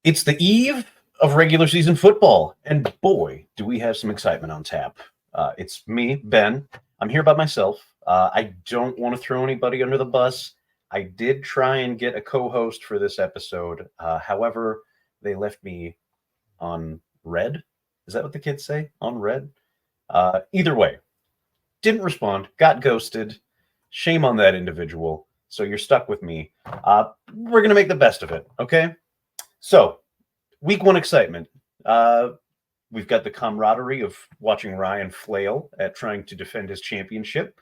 It's the eve of regular season football, and boy, do we have some excitement on tap. It's me, Ben. I'm here by myself. I don't want to throw anybody under the bus. I did try and get a co host for this episode. However, they left me on red. Is that what the kids say? On red? Either way, didn't respond, got ghosted. Shame on that individual. So you're stuck with me. We're going to make the best of it, okay? So, week one excitement. Uh, we've got the camaraderie of watching Ryan flail at trying to defend his championship.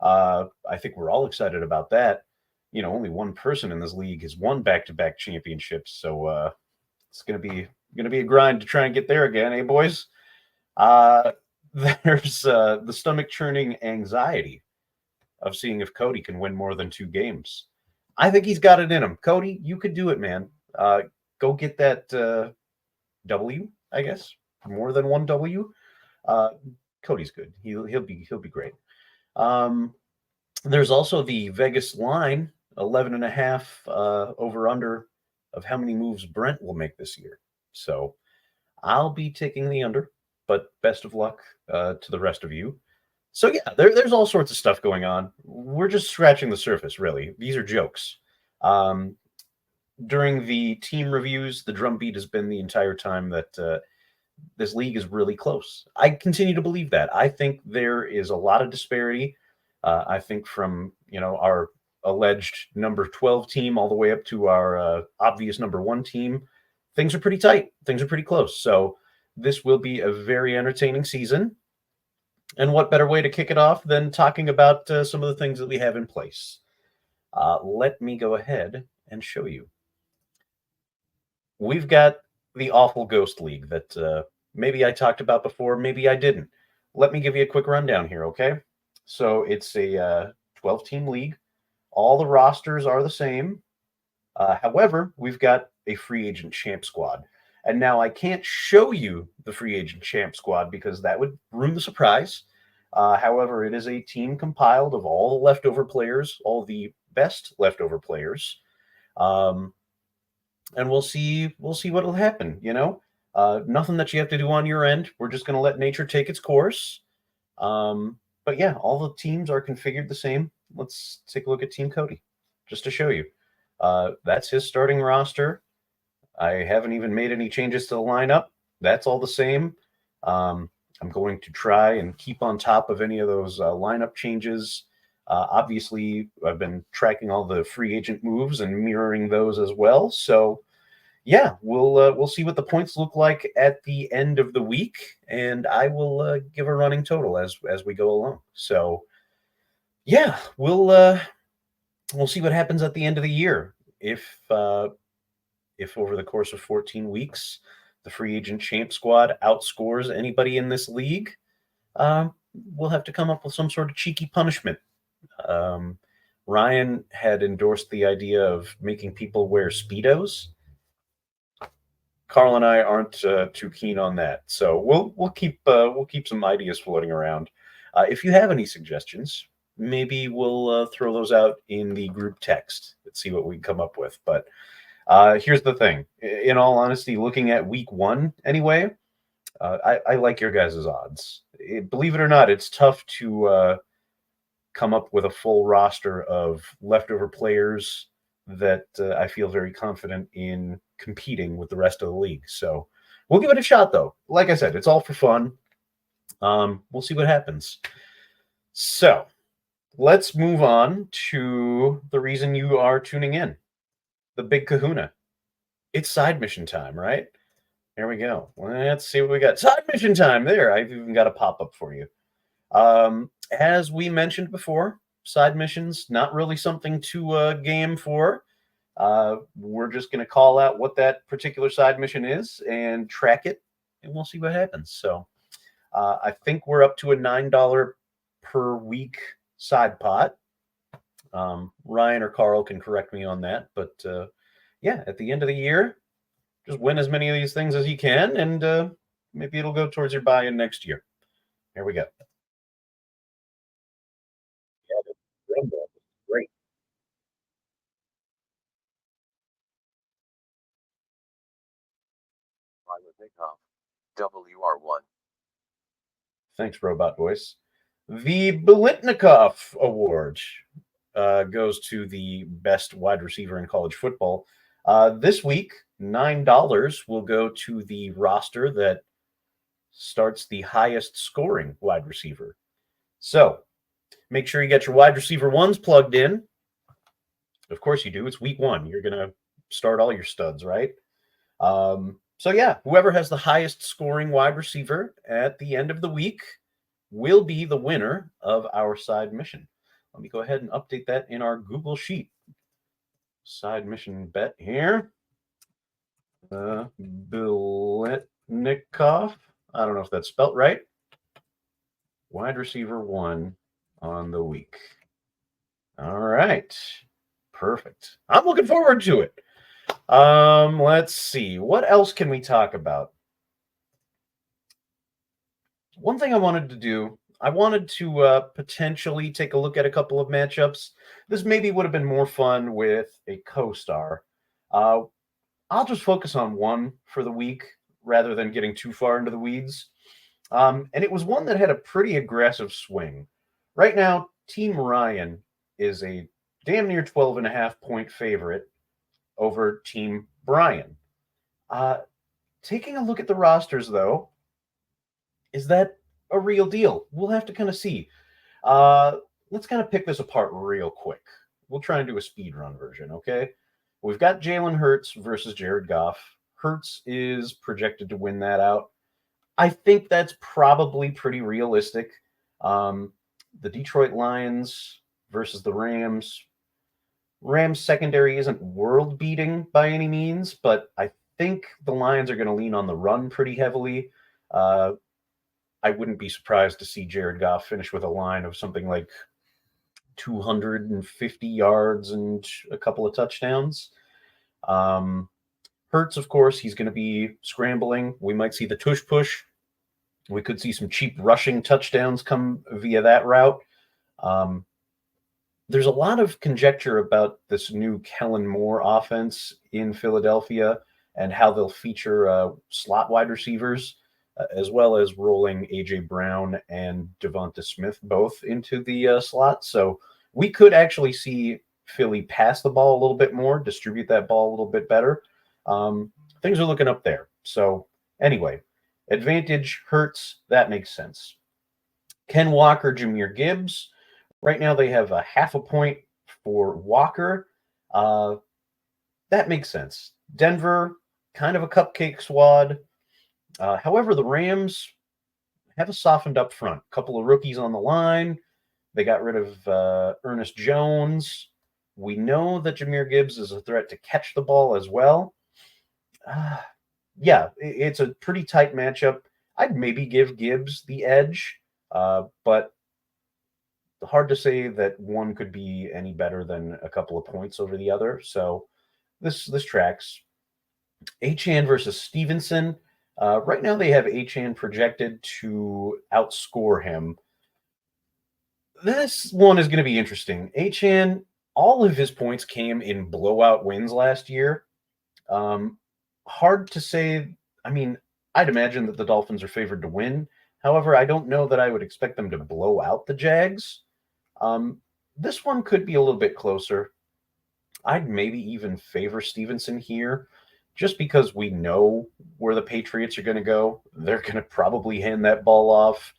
I think we're all excited about that. You know, only one person in this league has won back-to-back championships, so it's gonna be a grind to try and get there again, eh, boys? Uh, there's the stomach-churning anxiety of seeing if Cody can win more than two games. I think he's got it in him. Cody, you could do it, man. Go get that W, I guess, more than one W. Uh, Cody's good. He'll be great. Um, there's also the Vegas line, 11 and a half over under of how many moves Brent will make this year. So I'll be taking the under, but best of luck to the rest of you. So yeah, there's all sorts of stuff going on. We're just scratching the surface, really. These are jokes. Um, during the team reviews, the drumbeat has been the entire time that this league is really close. I continue to believe that. I think there is a lot of disparity. I think from our alleged number 12 team all the way up to our obvious number one team, things are pretty tight. Things are pretty close. So this will be a very entertaining season. And what better way to kick it off than talking about some of the things that we have in place? Let me go ahead and show you. We've got the awful Ghost League that maybe I talked about before, maybe I didn't. Let me give you a quick rundown here, okay? So it's a 12-team league. All the rosters are the same. However, we've got a free agent champ squad. And now I can't show you the free agent champ squad because that would ruin the surprise. However, it is a team compiled of all the leftover players, all the best leftover players. Um, and we'll see what'll happen. Nothing that you have to do on your end. We're just going to let nature take its course. But yeah, all the teams are configured the same. Let's take a look at Team Cody, just to show you. That's his starting roster. I haven't even made any changes to the lineup. That's all the same. I'm going to try and keep on top of any of those lineup changes. Obviously, I've been tracking all the free agent moves and mirroring those as well. So, yeah, we'll see what the points look like at the end of the week, and I will give a running total as we go along. So, yeah, we'll see what happens at the end of the year. If over the course of 14 weeks the free agent champ squad outscores anybody in this league, we'll have to come up with some sort of cheeky punishment. Um, Ryan had endorsed the idea of making people wear Speedos. Carl and I aren't too keen on that, so we'll keep some ideas floating around. If you have any suggestions, maybe we'll throw those out in the group text. Let's see what we can come up with. But here's the thing: in all honesty, looking at week one anyway, I like your guys' odds. Believe it or not, it's tough to come up with a full roster of leftover players that I feel very confident in competing with the rest of the league. So we'll give it a shot, though. Like I said, it's all for fun. We'll see what happens. So let's move on to the reason you are tuning in, the big kahuna. It's side mission time, right? Here we go. Let's see what we got. Side mission time. There, I've even got a pop up for you. As we mentioned before, side missions not really something to game for. We're just going to call out what that particular side mission is and track it, and we'll see what happens. So, I think we're up to a $9 per week side pot. Ryan or Carl can correct me on that, but yeah, at the end of the year, just win as many of these things as you can, and maybe it'll go towards your buy-in next year. Here we go. Yeah, the drum roll is great. WR1. Thanks, robot voice. The Bolitnikoff Award goes to the best wide receiver in college football. This week, $9 will go to the roster that starts the highest scoring wide receiver. So make sure you get your wide receiver ones plugged in. Of course you do. It's week one. You're going to start all your studs, right? So yeah, whoever has the highest scoring wide receiver at the end of the week will be the winner of our side mission. Let me go ahead and update that in our Google Sheet. Side mission bet here. Biletnikoff. I don't know if that's spelt right. Wide receiver one on the week. All right. Perfect. I'm looking forward to it. Let's see. What else can we talk about? One thing I wanted to do, I wanted to potentially take a look at a couple of matchups. This maybe would have been more fun with a co-star. I'll just focus on one for the week rather than getting too far into the weeds. And it was one that had a pretty aggressive swing. Right now, Team Ryan is a damn near 12.5 point favorite over Team Brian. Taking a look at the rosters, though, is that a real deal? We'll have to kind of see. Let's kind of pick this apart real quick. We'll try and do a speed run version, okay? We've got Jalen Hurts versus Jared Goff. Hurts is projected to win that out. I think that's probably pretty realistic. The Detroit Lions versus the Rams. Rams secondary isn't world beating by any means, but I think the Lions are going to lean on the run pretty heavily. I wouldn't be surprised to see Jared Goff finish with a line of something like 250 yards and a couple of touchdowns. Hurts, of course, he's going to be scrambling. We might see the tush push. We could see some cheap rushing touchdowns come via that route. There's a lot of conjecture about this new Kellen Moore offense in Philadelphia and how they'll feature slot wide receivers, as well as rolling A.J. Brown and Devonta Smith both into the slot. So we could actually see Philly pass the ball a little bit more, distribute that ball a little bit better. Things are looking up there. So anyway, advantage Hurts, that makes sense. Ken Walker, Jahmyr Gibbs. Right now they have a 0.5 point for Walker. That makes sense. Denver, kind of a cupcake squad. However, the Rams have a softened up front. A couple of rookies on the line. They got rid of Ernest Jones. We know that Jahmyr Gibbs is a threat to catch the ball as well. Yeah, it's a pretty tight matchup. I'd maybe give Gibbs the edge, but hard to say that one could be any better than a couple of points over the other. So this tracks. Achane versus Stevenson. Right now they have Achane projected to outscore him. This one is going to be interesting. Achane, all of his points came in blowout wins last year. Hard to say. I mean, I'd imagine that the Dolphins are favored to win. However, I don't know that I would expect them to blow out the Jags. This one could be a little bit closer. I'd maybe even favor Stevenson here just because we know where the Patriots are going to go. They're going to probably hand that ball off,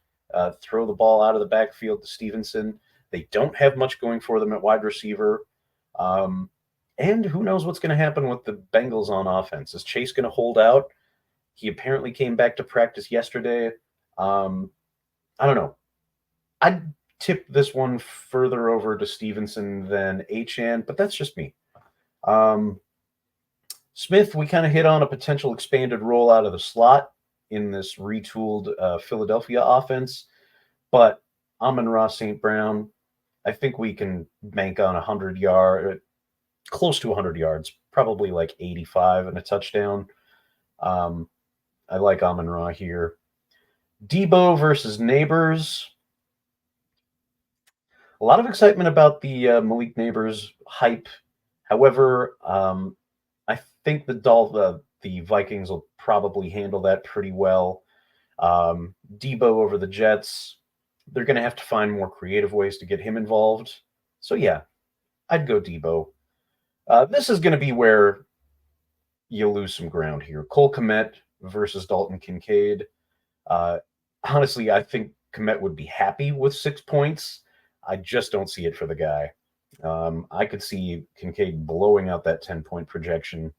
throw the ball out of the backfield to Stevenson. They don't have much going for them at wide receiver. And who knows what's going to happen with the Bengals on offense? Is Chase going to hold out? He apparently came back to practice yesterday. I don't know. I'd tip this one further over to Stevenson than Achane, but that's just me. Smith, we kind of hit on a potential expanded role out of the slot in this retooled Philadelphia offense, but Amon-Ra St. Brown, I think we can bank on 100 yards, close to 100 yards, probably like 85 and a touchdown. I like Amon-Ra here. Debo versus Neighbors. A lot of excitement about the Malik Neighbors hype. However, I think the the Vikings will probably handle that pretty well. Debo over the Jets, they're going to have to find more creative ways to get him involved. So, yeah, I'd go Debo. This is going to be where you lose some ground here. Cole Kmet versus Dalton Kincaid. Honestly, I think Kmet would be happy with 6 points. I just don't see it for the guy. I could see Kincaid blowing out that 10-point projection.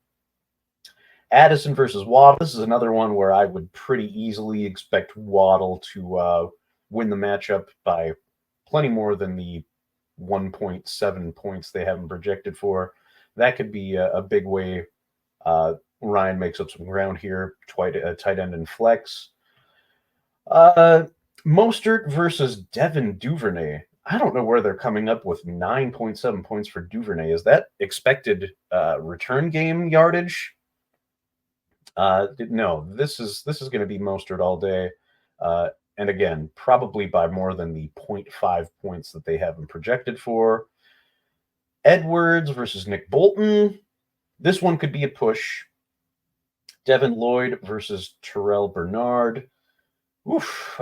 Addison versus Waddle. This is another one where I would pretty easily expect Waddle to win the matchup by plenty more than the 1.7 points they have him projected for. That could be a big way Ryan makes up some ground here. Tight end and flex. Mostert versus Devin Duvernay. I don't know where they're coming up with 9.7 points for Duvernay. Is that expected return game yardage? No, this is going to be Mostert all day. And again, probably by more than the 0.5 points that they have him projected for. Edwards versus Nick Bolton. This one could be a push. Devin Lloyd versus Terrell Bernard. Oof.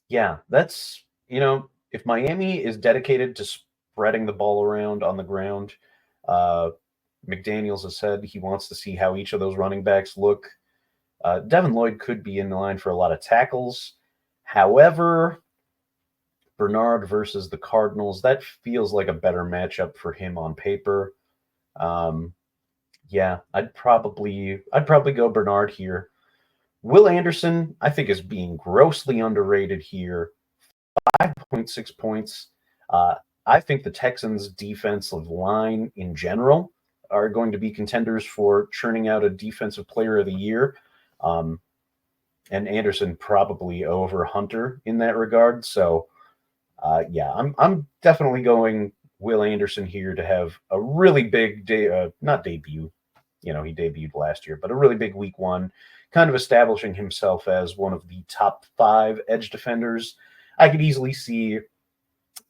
Yeah, that's, if Miami is dedicated to spreading the ball around on the ground, McDaniels has said he wants to see how each of those running backs look. Devin Lloyd could be in line for a lot of tackles. However, Bernard versus the Cardinals, that feels like a better matchup for him on paper. Yeah, I'd probably go Bernard here. Will Anderson, I think, is being grossly underrated here. 5.6 points. I think the Texans' defensive line in general are going to be contenders for churning out a defensive player of the year. And Anderson probably over Hunter in that regard. So, yeah, I'm definitely going Will Anderson here to have a really big not debut. He debuted last year, but a really big week one, kind of establishing himself as one of the top 5 edge defenders. I could easily see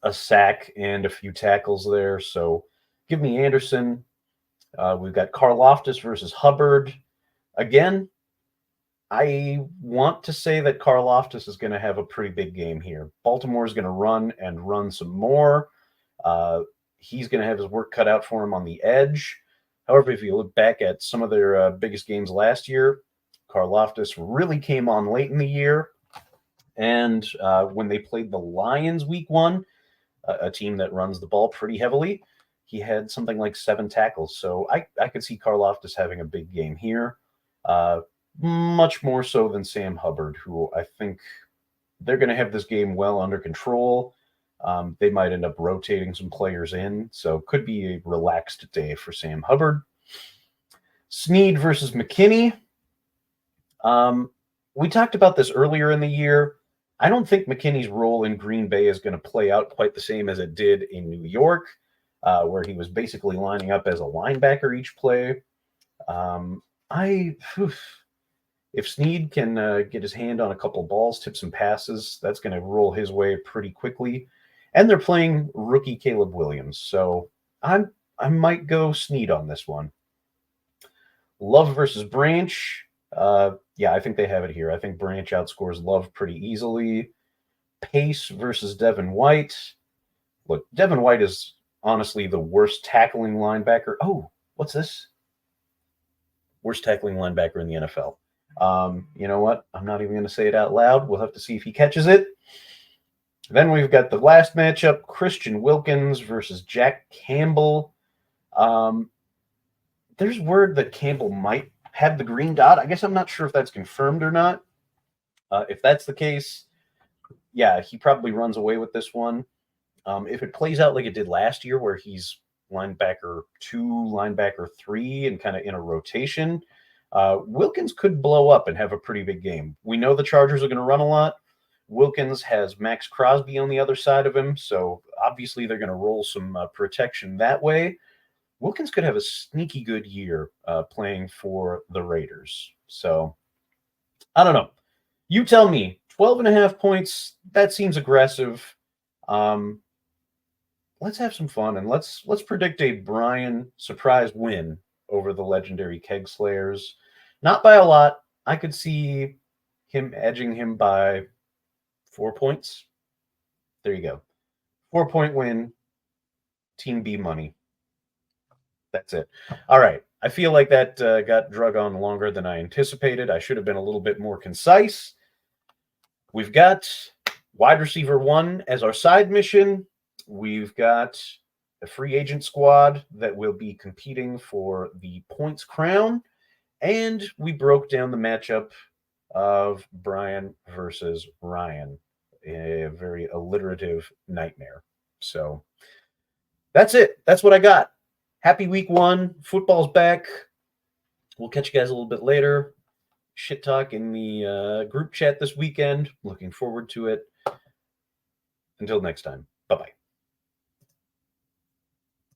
a sack and a few tackles there. So give me Anderson. We've got Karlaftis versus Hubbard. Again, I want to say that Karlaftis is going to have a pretty big game here. Baltimore is going to run some more. He's going to have his work cut out for him on the edge. However, if you look back at some of their biggest games last year, Karlaftis really came on late in the year. And when they played the Lions week 1, a team that runs the ball pretty heavily, he had something like 7 tackles. So I could see Karlaftis having a big game here. Much more so than Sam Hubbard, who I think they're going to have this game well under control. They might end up rotating some players in, so could be a relaxed day for Sam Hubbard. Snead versus McKinney. We talked about this earlier in the year. I don't think McKinney's role in Green Bay is going to play out quite the same as it did in New York, where he was basically lining up as a linebacker each play. If Snead can get his hand on a couple of balls, tip some passes, that's going to roll his way pretty quickly. And they're playing rookie Caleb Williams, so I might go Snead on this one. Love versus Branch. Yeah, I think they have it here. I think Branch outscores Love pretty easily. Pace versus Devin White. Look, Devin White is honestly the worst tackling linebacker. Oh, what's this? Worst tackling linebacker in the NFL. You know what? I'm not even going to say it out loud. We'll have to see if he catches it. Then we've got the last matchup, Christian Wilkins versus Jack Campbell. There's word that Campbell might have the green dot. I guess I'm not sure if that's confirmed or not. If that's the case, yeah, he probably runs away with this one. If it plays out like it did last year, where he's linebacker 2, linebacker 3, and kind of in a rotation, Wilkins could blow up and have a pretty big game. We know the Chargers are going to run a lot. Wilkins has Max Crosby on the other side of him, so obviously they're going to roll some protection that way. Wilkins could have a sneaky good year playing for the Raiders. So, I don't know. You tell me, 12.5 points, that seems aggressive. Let's have some fun, and let's predict a Brian surprise win over the legendary Keg Slayers. Not by a lot. I could see him edging him by 4 points. There you go. 4-point win. Team B money. That's it. All right. I feel like that got drug on longer than I anticipated. I should have been a little bit more concise. We've got wide receiver 1 as our side mission. We've got a free agent squad that will be competing for the points crown. And we broke down the matchup of Brian versus Ryan. A very alliterative nightmare. So that's it. That's what I got. Happy week 1. Football's back. We'll catch you guys a little bit later. Shit talk in the group chat this weekend. Looking forward to it. Until next time.